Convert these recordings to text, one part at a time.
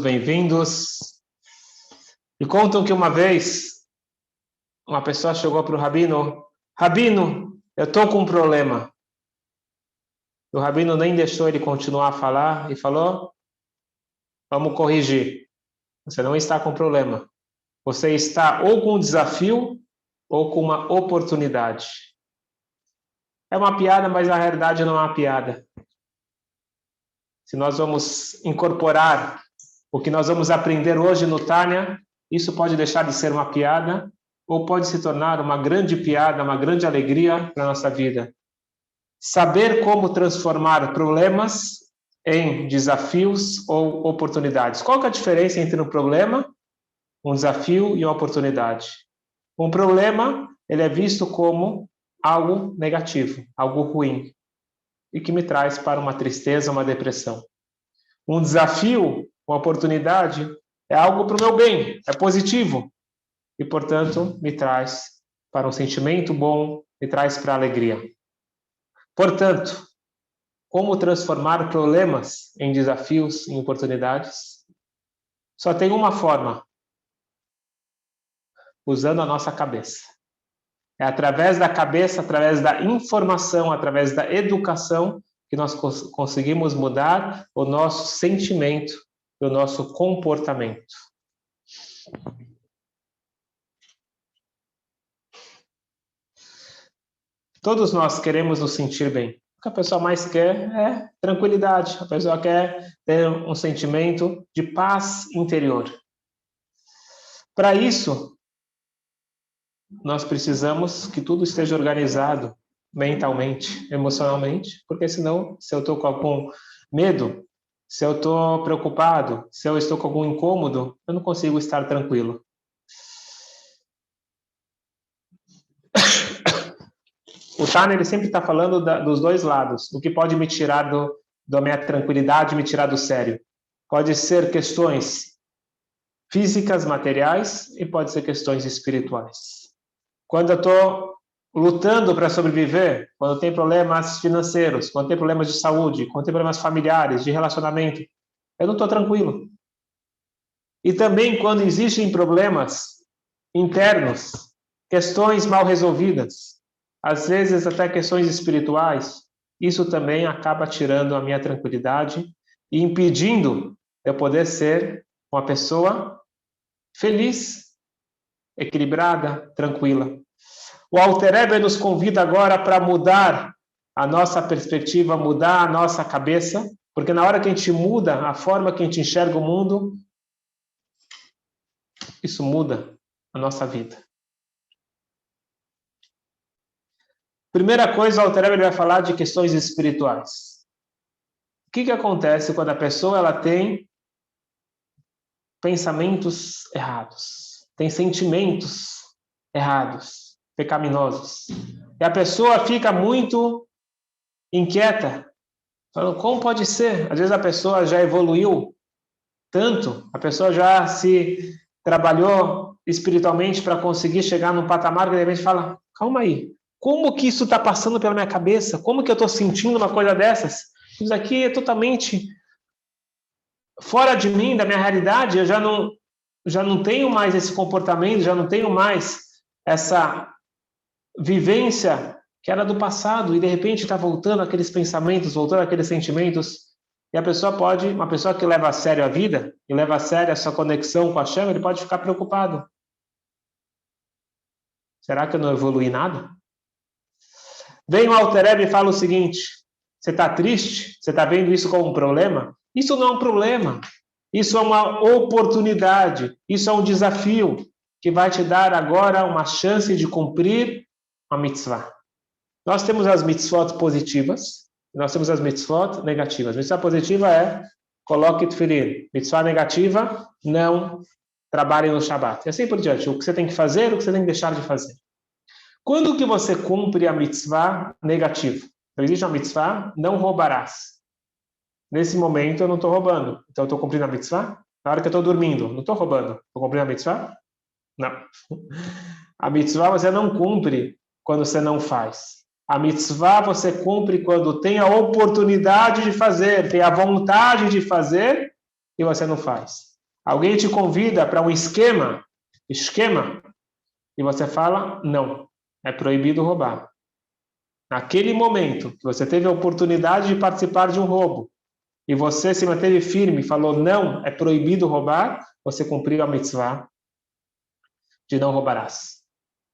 Bem-vindos. E contam que uma vez uma pessoa chegou para o Rabino: Rabino, eu estou com um problema. O Rabino nem deixou ele continuar a falar e falou: vamos corrigir. Você não está com problema. Você está ou com um desafio ou com uma oportunidade. É uma piada, mas na realidade não é uma piada. Se nós vamos incorporar o que nós vamos aprender hoje no Tânia, isso pode deixar de ser uma piada ou pode se tornar uma grande piada, uma grande alegria para a nossa vida. Saber como transformar problemas em desafios ou oportunidades. Qual que é a diferença entre um problema, um desafio e uma oportunidade? Um problema, ele é visto como algo negativo, algo ruim, e que me traz para uma tristeza, uma depressão. Um desafio, uma oportunidade, é algo para o meu bem, é positivo, e, portanto, me traz para um sentimento bom, me traz para a alegria. Portanto, como transformar problemas em desafios, em oportunidades? Só tem uma forma, usando a nossa cabeça. É através da cabeça, através da informação, através da educação, que nós conseguimos mudar o nosso sentimento, o nosso comportamento. Todos nós queremos nos sentir bem. O que a pessoa mais quer é tranquilidade. A pessoa quer ter um sentimento de paz interior. Para isso, nós precisamos que tudo esteja organizado mentalmente, emocionalmente, porque senão, se eu estou com algum medo, se eu estou preocupado, se eu estou com algum incômodo, eu não consigo estar tranquilo. O Tânia, ele sempre está falando dos dois lados, o que pode me tirar da minha tranquilidade, me tirar do sério. Pode ser questões físicas, materiais, e pode ser questões espirituais. Quando eu estou lutando para sobreviver, quando tem problemas financeiros, quando tem problemas de saúde, quando tem problemas familiares, de relacionamento, eu não estou tranquilo. E também quando existem problemas internos, questões mal resolvidas, às vezes até questões espirituais, isso também acaba tirando a minha tranquilidade e impedindo eu poder ser uma pessoa feliz, equilibrada, tranquila. O Alter Rebbe nos convida agora para mudar a nossa perspectiva, mudar a nossa cabeça, porque na hora que a gente muda a forma que a gente enxerga o mundo, isso muda a nossa vida. Primeira coisa, o Alter Rebbe vai falar de questões espirituais. O que acontece quando a pessoa ela tem pensamentos errados, tem sentimentos errados, pecaminosos? E a pessoa fica muito inquieta, falando, como pode ser? Às vezes a pessoa já evoluiu tanto, a pessoa já se trabalhou espiritualmente para conseguir chegar num patamar que de repente fala, calma aí, como que isso está passando pela minha cabeça? Como que eu estou sentindo uma coisa dessas? Isso aqui é totalmente fora de mim, da minha realidade, eu já não tenho mais esse comportamento, já não tenho mais essa vivência que era do passado, e de repente está voltando aqueles pensamentos, voltando aqueles sentimentos, e a pessoa uma pessoa que leva a sério a vida, e leva a sério a sua conexão com a chama, ele pode ficar preocupado. Será que eu não evolui nada? Vem o Alter Rebbe e fala o seguinte, você está triste? Você está vendo isso como um problema? Isso não é um problema. Isso é uma oportunidade. Isso é um desafio que vai te dar agora uma chance de cumprir a mitzvah. Nós temos as mitzvot positivas, nós temos as mitzvot negativas. Mitzvah positiva é coloque tefilim. Mitzvah negativa, não trabalhe no Shabat. E assim por diante. O que você tem que fazer, o que você tem que deixar de fazer. Quando que você cumpre a mitzvah negativa? Então, existe uma mitzvah, não roubarás. Nesse momento eu não estou roubando. Então eu estou cumprindo a mitzvah? Na hora que eu estou dormindo, não estou roubando. Estou cumprindo a mitzvah? Não. A mitzvah você não cumpre quando você não faz. A mitzvah você cumpre quando tem a oportunidade de fazer, tem a vontade de fazer e você não faz. Alguém te convida para um esquema, e você fala, não, é proibido roubar. Naquele momento que você teve a oportunidade de participar de um roubo, e você se manteve firme e falou, não, é proibido roubar, você cumpriu a mitzvah de não roubarás.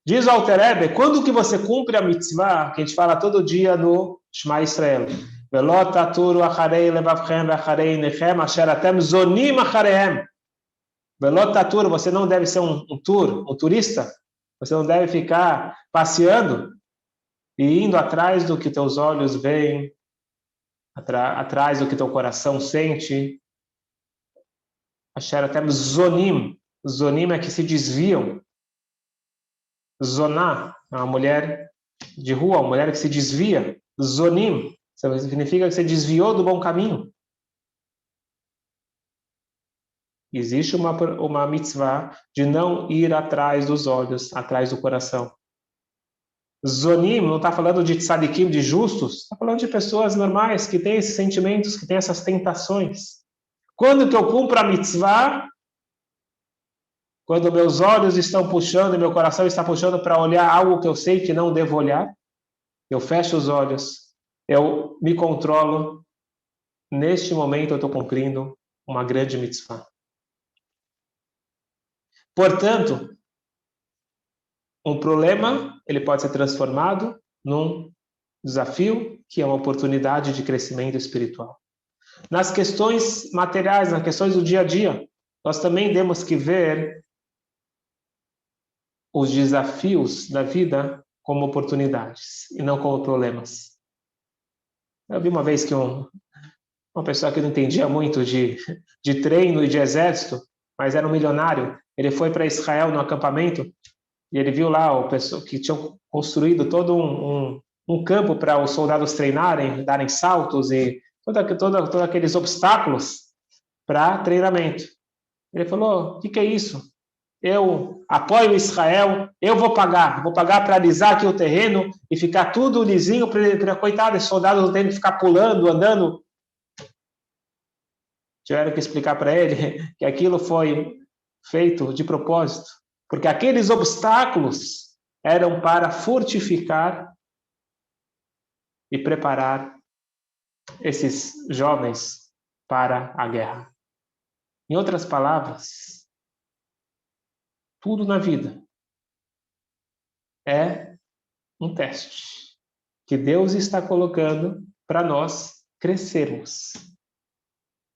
Diz o Alter Rebbe, quando que você cumpre a mitzvah, que a gente fala todo dia no Shema Israel, Velot taturu acharei levavchem acharei nechem asher atem zonim acharehem. Velot taturu, você não deve ser um turista, você não deve ficar passeando e indo atrás do que teus olhos veem, atrás do que teu coração sente. Asher atem zonim. Zonim é que se desviam. Zoná é uma mulher de rua, uma mulher que se desvia. Zonim significa que você desviou do bom caminho. Existe uma mitzvah de não ir atrás dos olhos, atrás do coração. Zonim não está falando de tzadikim, de justos, está falando de pessoas normais que têm esses sentimentos, que têm essas tentações. Quando que eu cumpro a mitzvah? Quando meus olhos estão puxando e meu coração está puxando para olhar algo que eu sei que não devo olhar, eu fecho os olhos, eu me controlo. Neste momento eu estou cumprindo uma grande mitzvah. Portanto, um problema ele pode ser transformado num desafio, que é uma oportunidade de crescimento espiritual. Nas questões materiais, nas questões do dia a dia, nós também temos que ver os desafios da vida como oportunidades e não como problemas. Eu vi uma vez que uma pessoa que não entendia muito de treino e de exército, mas era um milionário, ele foi para Israel no acampamento e ele viu lá o pessoal que tinham construído todo um campo para os soldados treinarem, darem saltos e todos aqueles obstáculos para treinamento. Ele falou, o que é isso? Eu apoio Israel, eu vou pagar para alisar aqui o terreno e ficar tudo lisinho, para coitado, esses soldados não terem que ficar pulando, andando. Tiveram que explicar para ele que aquilo foi feito de propósito, porque aqueles obstáculos eram para fortificar e preparar esses jovens para a guerra. Em outras palavras, tudo na vida é um teste que Deus está colocando para nós crescermos.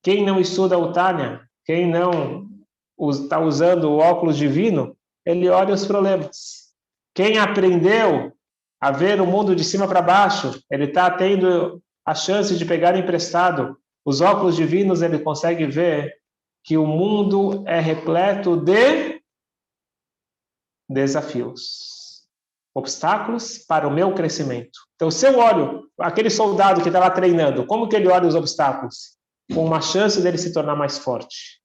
Quem não estuda o Tânia, quem não está usando o óculos divino, ele olha os problemas. Quem aprendeu a ver o mundo de cima para baixo, ele está tendo a chance de pegar emprestado os óculos divinos, ele consegue ver que o mundo é repleto de desafios, obstáculos para o meu crescimento. Então, se eu olho aquele soldado que está lá treinando, como que ele olha os obstáculos? Com uma chance dele se tornar mais forte.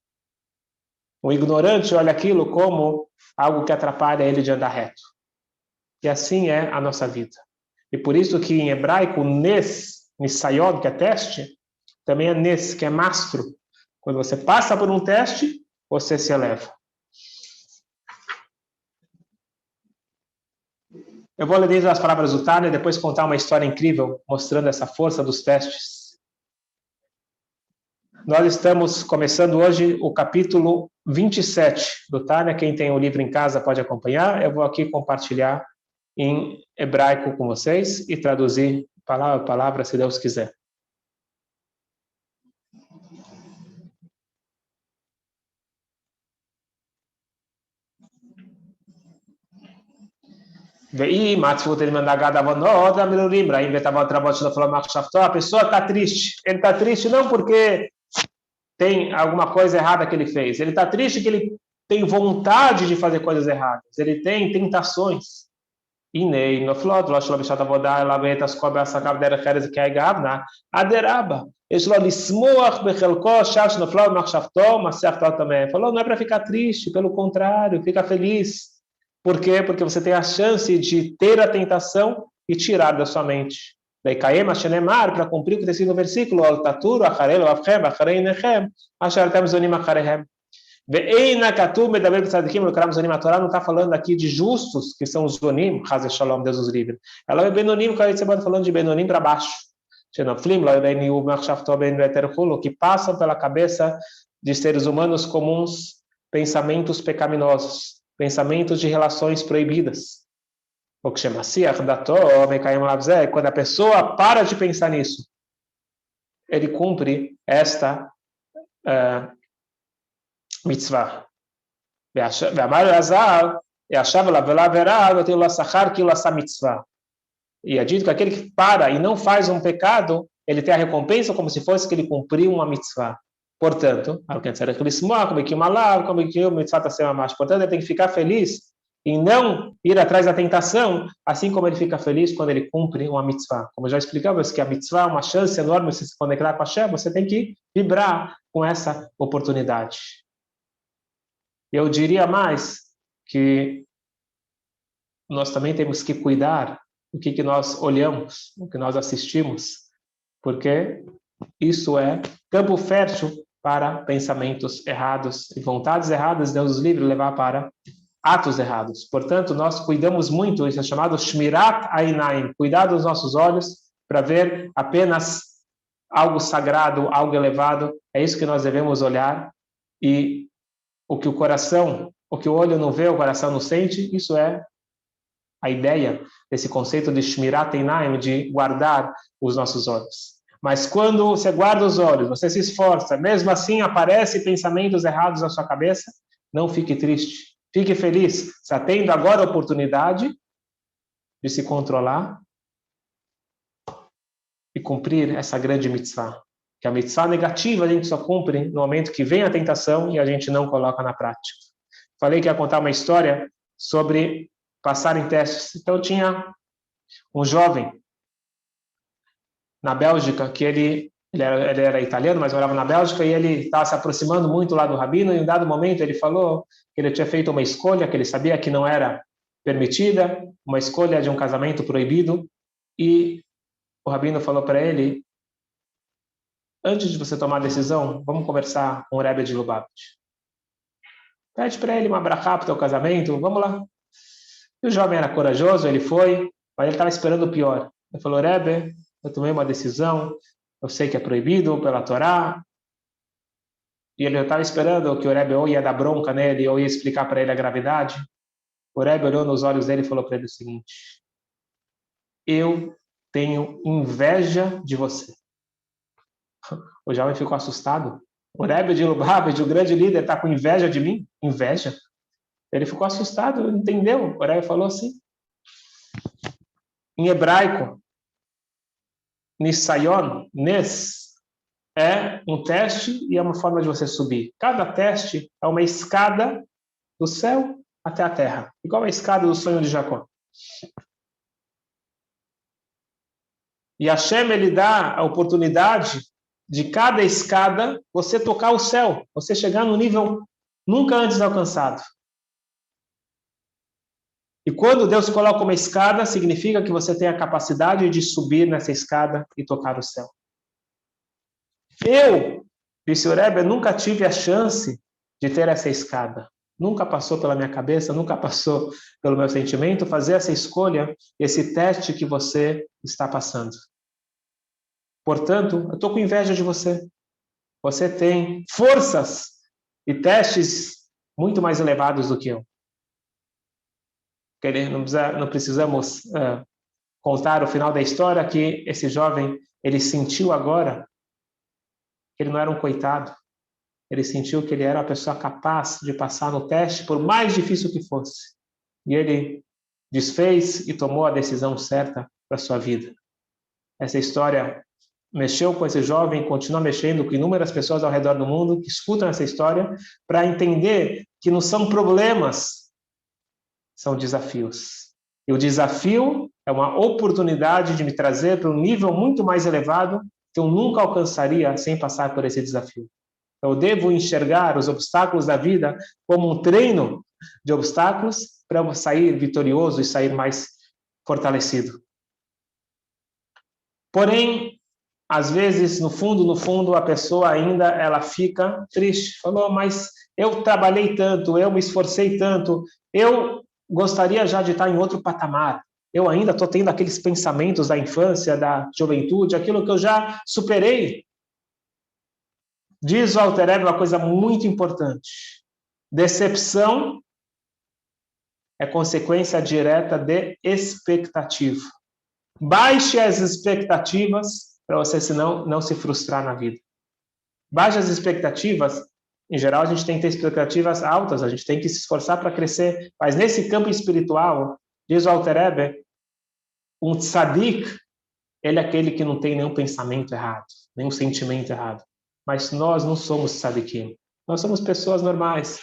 O ignorante olha aquilo como algo que atrapalha ele de andar reto. E assim é a nossa vida. E por isso que em hebraico, nisayon, que é teste, também é nes, que é mastro. Quando você passa por um teste, você se eleva. Eu vou ler dentro das palavras do Tânia e depois contar uma história incrível mostrando essa força dos testes. Nós estamos começando hoje o capítulo 27 do Tânia. Quem tem o livro em casa pode acompanhar. Eu vou aqui compartilhar em hebraico com vocês e traduzir palavra a palavra, se Deus quiser. A pessoa está triste. Ele está triste não porque tem alguma coisa errada que ele fez. Ele está triste que ele tem vontade de fazer coisas erradas. Ele tem tentações. Falou, não é para ficar triste, pelo contrário, fica feliz. Por quê? Porque você tem a chance de ter a tentação e tirar da sua mente. Para cumprir o que está escrito no versículo, Ve'eina katuv medaber b'tzadikim v'kram zonim. A Torá não está falando aqui de justos, que são os zonim, Chaz Shalom, Deus os livre. Ela é benonim, falando de benonim para baixo. Que passam pela cabeça de seres humanos comuns pensamentos pecaminosos, pensamentos de relações proibidas. O que chama quando a pessoa para de pensar nisso, ele cumpre esta mitzvah. E é dito que aquele que para e não faz um pecado, ele tem a recompensa como se fosse que ele cumpriu uma mitzvah. Portanto, portanto, ele tem que ficar feliz em não ir atrás da tentação, assim como ele fica feliz quando ele cumpre uma mitzvah. Como já explicamos, que a mitzvah é uma chance enorme de se conectar com a Hashem, você tem que vibrar com essa oportunidade. Eu diria mais que nós também temos que cuidar do que nós olhamos, o que nós assistimos, porque isso é campo fértil para pensamentos errados e vontades erradas, Deus nos livre levar para atos errados. Portanto, nós cuidamos muito, isso é chamado Shmirat Ainaim, cuidar dos nossos olhos para ver apenas algo sagrado, algo elevado, é isso que nós devemos olhar, e o que o coração, o que o olho não vê, o coração não sente, isso é a ideia desse conceito de Shmirat Einaim, de guardar os nossos olhos. Mas quando você guarda os olhos, você se esforça, mesmo assim aparecem pensamentos errados na sua cabeça, não fique triste, fique feliz, está tendo agora a oportunidade de se controlar e cumprir essa grande mitzvah. Que a mitzvah negativa a gente só cumpre no momento que vem a tentação e a gente não coloca na prática. Falei que ia contar uma história sobre passar em testes. Então, tinha um jovem na Bélgica, que ele era italiano, mas morava na Bélgica, e ele estava se aproximando muito lá do rabino, e em um dado momento ele falou que ele tinha feito uma escolha, que ele sabia que não era permitida, uma escolha de um casamento proibido, e o rabino falou para ele: antes de você tomar a decisão, vamos conversar com o Rebbe de Lubavitch. Pede para ele uma brachá para o teu casamento, vamos lá. E o jovem era corajoso, ele foi, mas ele estava esperando o pior. Ele falou: Rebbe, eu tomei uma decisão, eu sei que é proibido pela Torá, e ele estava esperando que o Rebbe ou ia dar bronca nele, ou ia explicar para ele a gravidade. O Rebbe olhou nos olhos dele e falou para ele o seguinte: eu tenho inveja de você. O jovem ficou assustado. O Rebbe de Lubavitch, o grande líder, está com inveja de mim? Inveja? Ele ficou assustado, entendeu? O Rebbe falou assim. Em hebraico, Nisayon, Nes, é um teste e é uma forma de você subir. Cada teste é uma escada do céu até a terra. Igual a escada do sonho de Jacó. E Hashem, ele dá a oportunidade de cada escada você tocar o céu, você chegar no nível nunca antes alcançado. E quando Deus coloca uma escada, significa que você tem a capacidade de subir nessa escada e tocar o céu. Eu, disse o Rebbe, nunca tive a chance de ter essa escada. Nunca passou pela minha cabeça, nunca passou pelo meu sentimento fazer essa escolha, esse teste que você está passando. Portanto, eu estou com inveja de você. Você tem forças e testes muito mais elevados do que eu. Não precisamos contar o final da história, que esse jovem, ele sentiu agora que ele não era um coitado. Ele sentiu que ele era uma pessoa capaz de passar no teste, por mais difícil que fosse. E ele desfez e tomou a decisão certa para a sua vida. Essa história mexeu com esse jovem e continua mexendo com inúmeras pessoas ao redor do mundo que escutam essa história para entender que não são problemas, são desafios. E o desafio é uma oportunidade de me trazer para um nível muito mais elevado que eu nunca alcançaria sem passar por esse desafio. Eu devo enxergar os obstáculos da vida como um treino de obstáculos para eu sair vitorioso e sair mais fortalecido. Porém, às vezes, no fundo, a pessoa ainda ela fica triste. Falou, mas eu trabalhei tanto, eu me esforcei tanto, eu gostaria já de estar em outro patamar. Eu ainda estou tendo aqueles pensamentos da infância, da juventude, aquilo que eu já superei. Diz o Alter Rebbe uma coisa muito importante. Decepção é consequência direta de expectativa. Baixe as expectativas para você, senão, não se frustrar na vida. Baixe as expectativas. Em geral, a gente tem que ter expectativas altas, a gente tem que se esforçar para crescer. Mas nesse campo espiritual, diz o Alter Rebbe, um tzadik, ele é aquele que não tem nenhum pensamento errado, nenhum sentimento errado. Mas nós não somos tzadikim. Nós somos pessoas normais.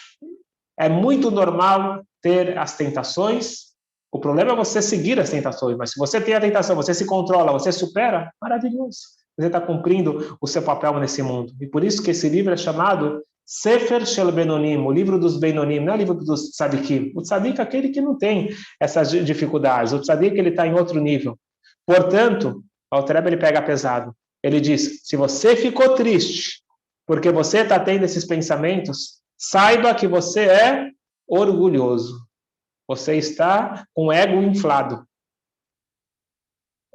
É muito normal ter as tentações. O problema é você seguir as tentações. Mas se você tem a tentação, você se controla, você supera, maravilhoso. Você está cumprindo o seu papel nesse mundo. E por isso que esse livro é chamado Sefer Shel Benonim, o livro dos Benonim, não é o livro dos tzadikim. O tzadik é aquele que não tem essas dificuldades. O tzadik ele está em outro nível. Portanto, o Alter Rebbe ele pega pesado. Ele diz, se você ficou triste porque você está tendo esses pensamentos, saiba que você é orgulhoso. Você está com o ego inflado.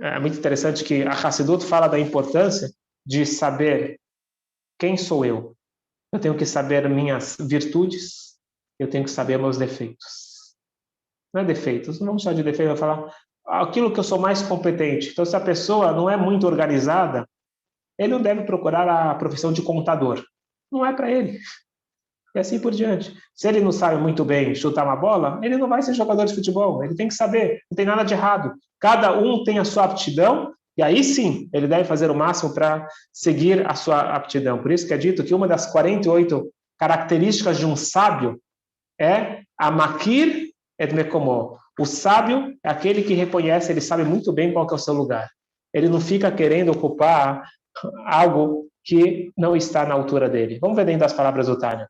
É muito interessante que a Hassidut fala da importância de saber quem sou eu. Eu tenho que saber minhas virtudes, eu tenho que saber meus defeitos. Não é defeitos, não vamos chamar de defeito, vou falar aquilo que eu sou mais competente. Então, se a pessoa não é muito organizada, ele não deve procurar a profissão de contador. Não é para ele. E assim por diante. Se ele não sabe muito bem chutar uma bola, ele não vai ser jogador de futebol. Ele tem que saber, não tem nada de errado. Cada um tem a sua aptidão, e aí sim, ele deve fazer o máximo para seguir a sua aptidão. Por isso que é dito que uma das 48 características de um sábio é a makir et mekomo. O sábio é aquele que reconhece, ele sabe muito bem qual que é o seu lugar. Ele não fica querendo ocupar algo que não está na altura dele. Vamos ver dentro das palavras do Tânia.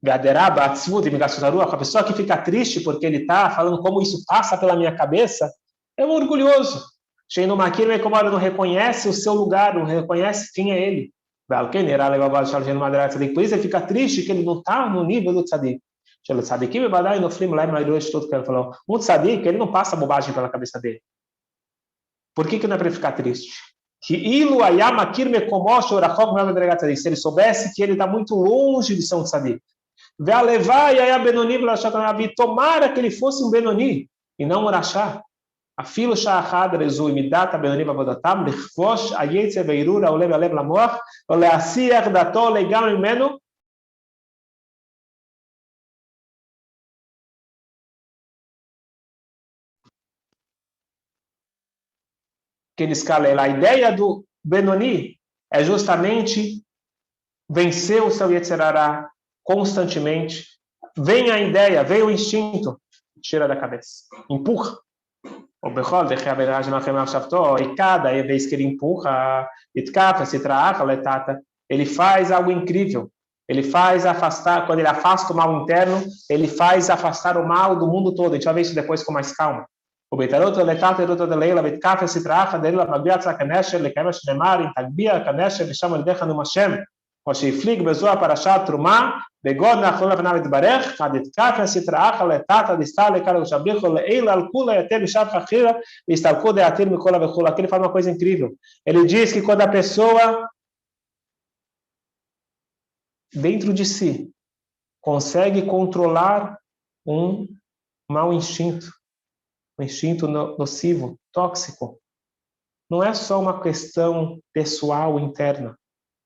A pessoa que fica triste porque ele está falando como isso passa pela minha cabeça, é um orgulhoso. Sheino Makir Mekomar não reconhece o seu lugar, não reconhece quem é ele. Por isso ele fica triste que ele não está no nível do tzadik. Um tzadik, ele não passa bobagem pela cabeça dele. Por que não é para ele ficar triste? Se ele soubesse que ele está muito longe de ser um tzadik. Tomara que ele fosse um Benoni e não um Urachá. Afilo sha'achad rezu imidat ha-Benoni b'avodatam lichvosh hayetze ve'irur ha'olev ha'lev lamoach ve'le'asiach dato legam mimeno. Que ele escala. A ideia do Benoni é justamente vencer o seu Yetzer Hara constantemente. Vem a ideia, vem o instinto, tira da cabeça, empurra. E cada vez que ele empurra, ele faz algo incrível. Ele faz afastar, quando ele afasta o mal interno, ele faz afastar o mal do mundo todo. A gente vai ver isso depois com mais calma. O Beitaroto letata erota de leila betkafe sitracha dela magbiatza kanesher lekemesh nemar in tagbia kanesher lisham aldecha no Hashem o sheiflig bezoa parashat truma begod nachol avnav etbarech hadetkafe sitracha letata distal lekar ushabricho leila alkula yatem mishav chachira istalku deatir mikola vechula. Aqui ele fala uma coisa incrível. Ele diz que quando a pessoa dentro de si consegue controlar um mau instinto, um instinto nocivo, tóxico. Não é só uma questão pessoal, interna.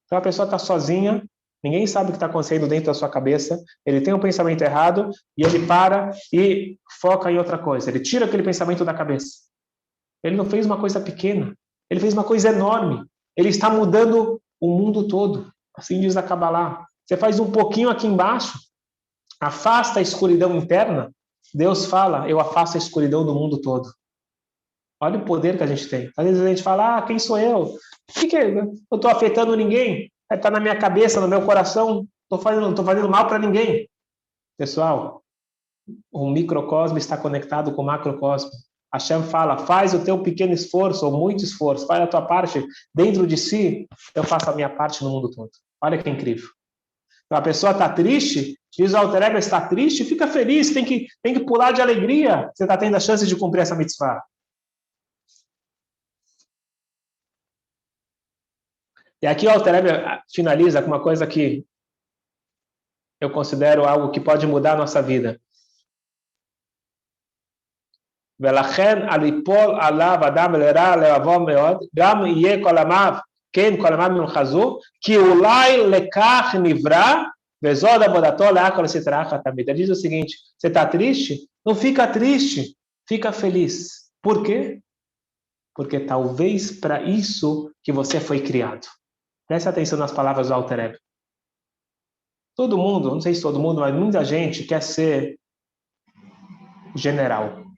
Então a pessoa está sozinha, ninguém sabe o que está acontecendo dentro da sua cabeça, ele tem um pensamento errado e ele para e foca em outra coisa. Ele tira aquele pensamento da cabeça. Ele não fez uma coisa pequena, ele fez uma coisa enorme. Ele está mudando o mundo todo. Assim diz a Kabbalah. Você faz um pouquinho aqui embaixo, afasta a escuridão interna, Deus fala, eu afasto a escuridão do mundo todo. Olha o poder que a gente tem. Às vezes a gente fala, quem sou eu? Que é? Eu estou afetando ninguém. Está na minha cabeça, no meu coração. Não estou fazendo mal para ninguém. Pessoal, o microcosmo está conectado com o macrocosmo. Hashem fala, faz o teu pequeno esforço, ou muito esforço, faz a tua parte dentro de si, eu faço a minha parte no mundo todo. Olha que incrível. Então, a pessoa está triste, diz o Alter Rebbe, está triste, fica feliz, tem que pular de alegria, você está tendo a chance de cumprir essa mitzvah. E aqui o Alter Rebbe finaliza com uma coisa que eu considero algo que pode mudar a nossa vida. ולכן על ליפול עליו אדם לרע לאהבו מאוד, גם יהיה כל עמיו, כן, כל עמיו ימחזו, כי אולי לכך נברא, וזאת עבודתו להכל סטרח תמיד. Ele diz o seguinte, você está triste? Não fica triste, fica feliz. Por quê? Porque talvez para isso que você foi criado. Preste atenção nas palavras do Alter Rebbe. Todo mundo, não sei se todo mundo, mas muita gente quer ser general.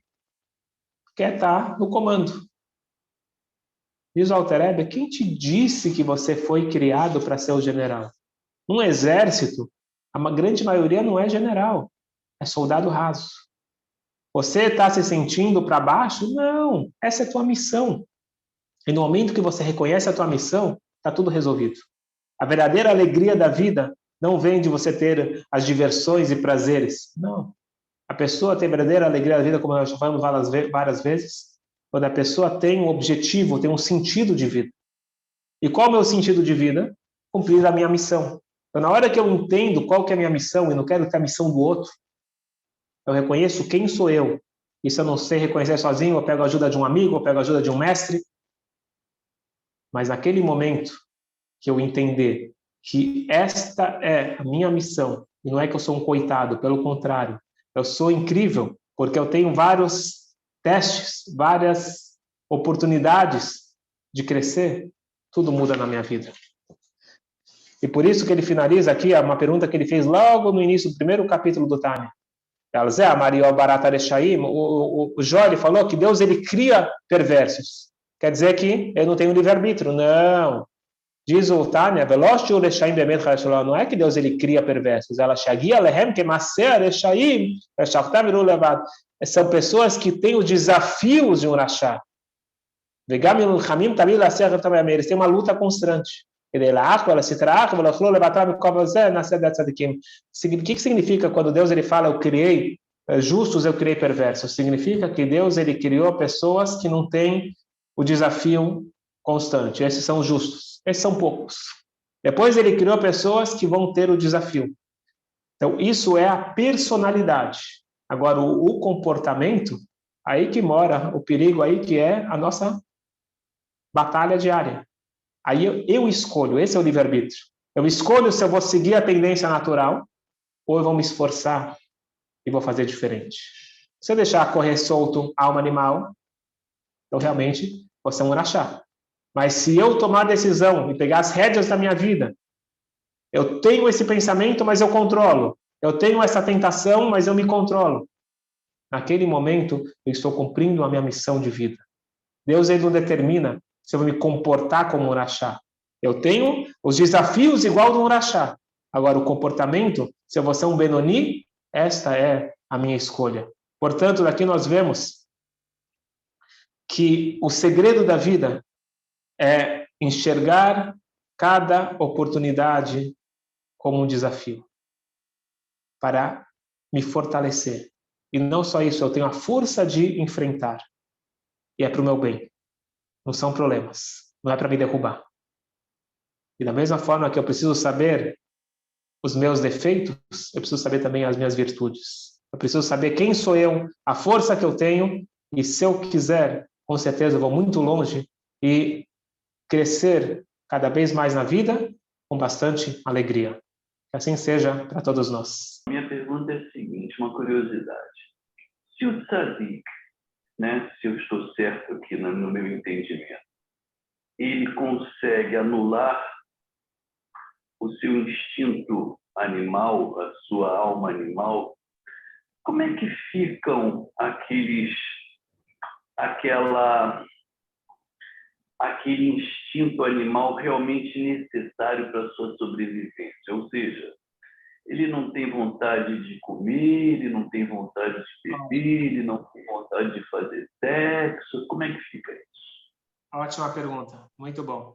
Quer estar no comando. Diz o Alter Rebbe, quem te disse que você foi criado para ser o general? Um exército, a grande maioria não é general, é soldado raso. Você está se sentindo para baixo? Não, essa é a tua missão. E no momento que você reconhece a tua missão, está tudo resolvido. A verdadeira alegria da vida não vem de você ter as diversões e prazeres. Não. A pessoa tem a verdadeira alegria da vida, como nós já falamos várias vezes, quando a pessoa tem um objetivo, tem um sentido de vida. E qual é o meu sentido de vida? Cumprir a minha missão. Então, na hora que eu entendo qual que é a minha missão e não quero ter a missão do outro, eu reconheço quem sou eu. E se eu não sei reconhecer sozinho, eu pego a ajuda de um amigo, eu pego a ajuda de um mestre. Mas naquele momento que eu entender que esta é a minha missão, e não é que eu sou um coitado, pelo contrário, eu sou incrível, porque eu tenho vários testes, várias oportunidades de crescer, tudo muda na minha vida. E por isso que ele finaliza aqui uma pergunta que ele fez logo no início do primeiro capítulo do Tânia. O Jó falou que Deus ele cria perversos. Quer dizer que ele não tem um livre-arbítrio. Não. Diz o Tânia, não é que Deus ele cria perversos. São pessoas que têm os desafios de um rachá. Eles têm uma luta constante. O que significa quando Deus ele fala, eu criei justos, eu criei perversos? Significa que Deus ele criou pessoas que não têm o desafio constante. Esses são justos. Esses são poucos. Depois ele criou pessoas que vão ter o desafio. Então, isso é a personalidade. Agora, o comportamento, aí que mora o perigo, aí que é a nossa batalha diária. Aí eu escolho, esse é o livre-arbítrio. Eu escolho se eu vou seguir a tendência natural ou eu vou me esforçar e vou fazer diferente. Se eu deixar correr solto alma animal, então realmente você é um rachá. Mas se eu tomar a decisão e pegar as rédeas da minha vida, eu tenho esse pensamento, mas eu controlo. Eu tenho essa tentação, mas eu me controlo. Naquele momento, eu estou cumprindo a minha missão de vida. Deus ele não determina se eu vou me comportar como um rachá. Eu tenho os desafios igual do um rachá. Agora, o comportamento, se eu vou ser um Benoni, esta é a minha escolha. Portanto, daqui nós vemos que o segredo da vida é enxergar cada oportunidade como um desafio para me fortalecer. E não só isso, eu tenho a força de enfrentar. E é para o meu bem. Não são problemas. Não é para me derrubar. E da mesma forma que eu preciso saber os meus defeitos, eu preciso saber também as minhas virtudes. Eu preciso saber quem sou eu, a força que eu tenho, e se eu quiser, com certeza eu vou muito longe e crescer cada vez mais na vida com bastante alegria. Que assim seja para todos nós. Minha pergunta é a seguinte, uma curiosidade. Se o tzadik, né, se eu estou certo aqui no meu entendimento, ele consegue anular o seu instinto animal, a sua alma animal, como é que ficam aquele instinto animal realmente necessário para a sua sobrevivência? Ou seja, ele não tem vontade de comer, ele não tem vontade de beber, ele não tem vontade vontade de fazer sexo? Como é que fica isso? Ótima pergunta, muito bom.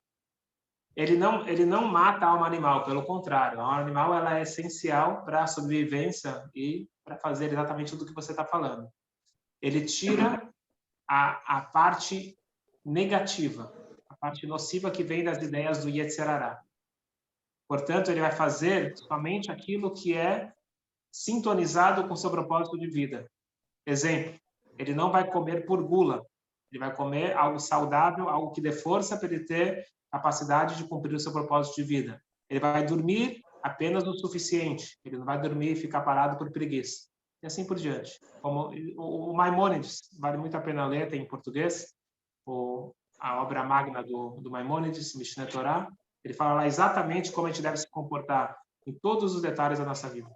Ele não mata a alma animal, pelo contrário, a alma animal ela é essencial para a sobrevivência e para fazer exatamente tudo o que você está falando. Ele tira a parte negativa, a parte nociva que vem das ideias do Yetzer Hara. Portanto, ele vai fazer somente aquilo que é sintonizado com o seu propósito de vida. Exemplo, ele não vai comer por gula, ele vai comer algo saudável, algo que dê força para ele ter capacidade de cumprir o seu propósito de vida. Ele vai dormir apenas o suficiente, ele não vai dormir e ficar parado por preguiça. E assim por diante. Como o Maimônides, vale muito a pena ler, tem em português, a obra magna do Maimônides, Mishneh Torah, ele fala lá exatamente como a gente deve se comportar em todos os detalhes da nossa vida.